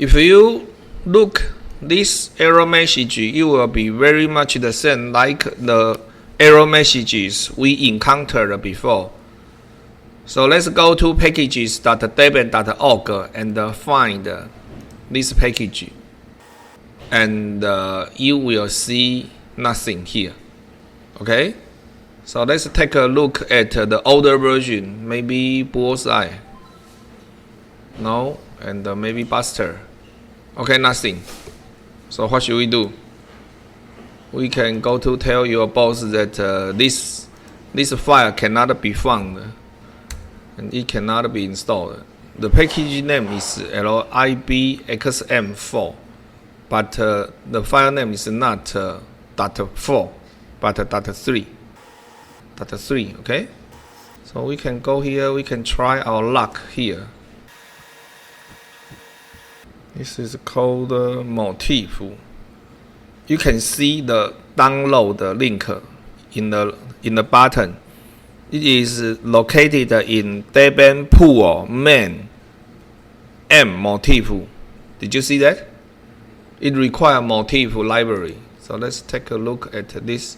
If you look this error message, it will be very much the same like the error messages we encountered before. So let's go to packages.debian.org and find this package, and you will see nothing here. Okay, so let's take a look at the older version, maybe Bullseye, no, and maybe Buster. Okay, nothing. So what should we do? We can go to tell your boss that this file cannot be found and it cannot be installed. The package name is libxm4, but the file name is not .4 but .3. Okay, so we can go here, we can try our luck here. This is called Motif. You can see the download link in the button. It is located in Debian pool main M Motif. Did you see that? It requires Motif library. So let's take a look at this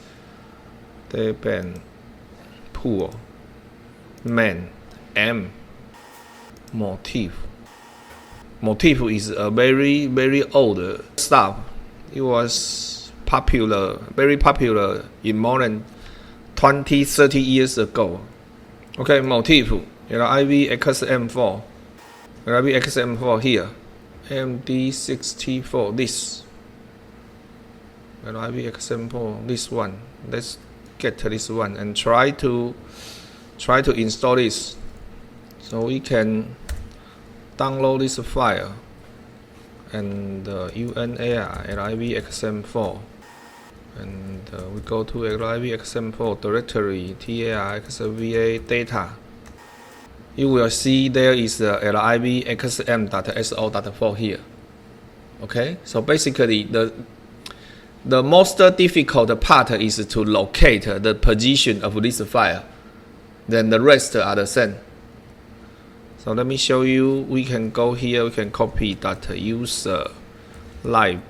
Debian pool main M Motif. Motif is a very old stuff. It was very popular in more than 20-30 years ago. Okay, Motif, libxm4, libxm4 here, MD64, this, libxm4, this one. Let's get this one and try to install this, so we can download this file and UNAR libxm4, and we go to libxm4 directory tarxva data. You will see there is libxm.so.4 here. Okay, so basically the most difficult part is to locate the position of this file. Then the rest are the same. So let me show you. We can go here, we can copy .user lib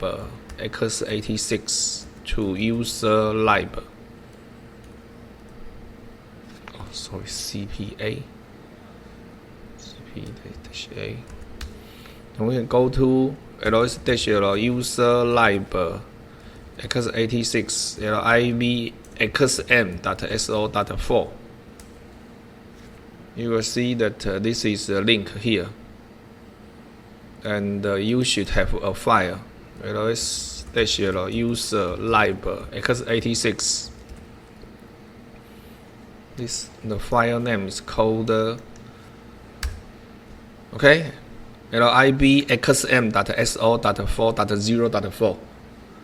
x86 to user lib. Oh, sorry, CPA. And we can go to ls-user lib x86 libxm.so.4. You will see that this is a link here, and you should have a file ls-user lib x86. The file name is called libxm.so.4.0.4.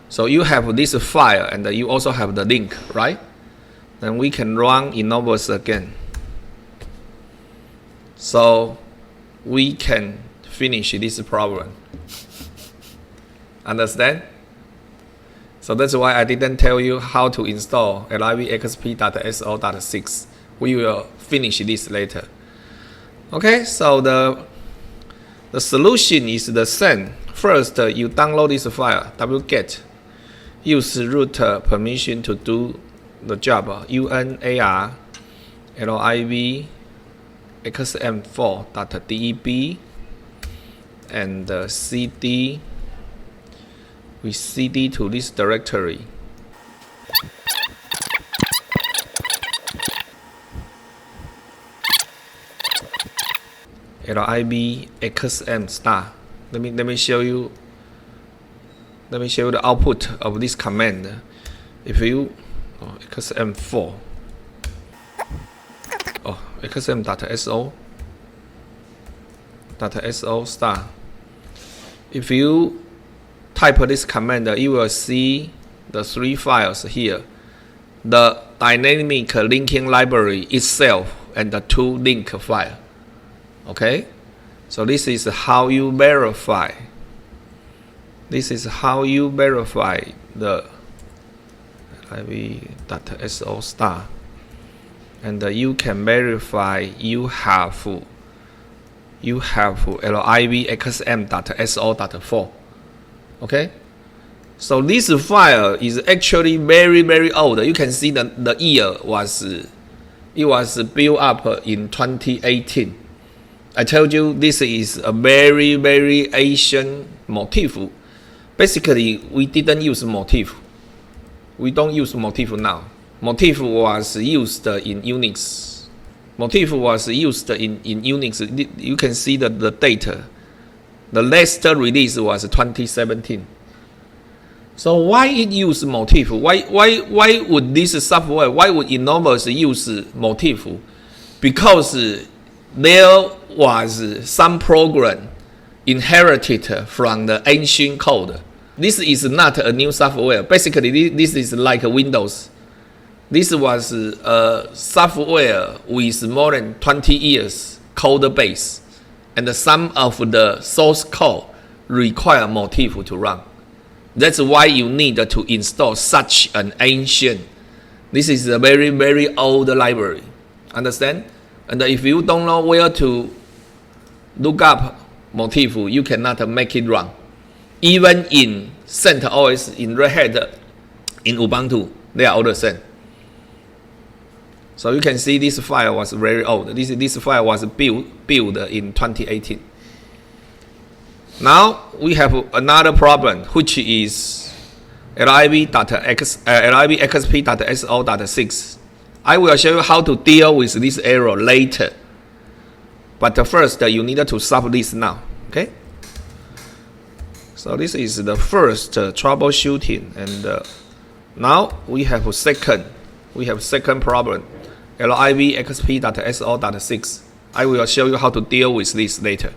So you have this file and you also have the link, right? Then we can run Innovus again. So we can finish this problem. Understand? So that's why I didn't tell you how to install libxp.so.6. We will finish this later. Okay, so the solution is the same. First, you download this file, wget, use root permission to do the job, unar libxm4.deb, and cd. We cd to this directory. libxm star. Let me show you. Let me show you the output of this command. If you xm4 xm.so star. If you type this command, you will see the three files here: the dynamic linking library itself and the two link file. Okay, so this is how you verify. This is how you verify the lib.so star, and you can verify you have you have libxm.so.4. Okay, so this file is actually very old. You can see the year was built up in 2018. I told you this is a very ancient motif. Basically, we didn't use motif. We don't use motif now. Motif was used in Unix. Motif was used in Unix. You can see the data. The last release was 2017. So why it use motif? Why would this software? Why would Enovus use motif? Because there was some program inherited from the ancient code. This is not a new software. Basically, this is like Windows. This was a software with more than 20 years code base, and some of the source code require motif to run. That's why you need to install such an ancient. This is a very old library. Understand? And if you don't know where to look up motif, you cannot make it run. Even in CentOS, in Red Hat, in Ubuntu, they are all the same. So you can see this file was very old. This file was built in 2018. Now we have another problem, which is libxp.so.6. I will show you how to deal with this error later. But first, you need to solve this now. Okay? So this is the first troubleshooting, and now we have second problem, libxp.so.6. I will show you how to deal with this later.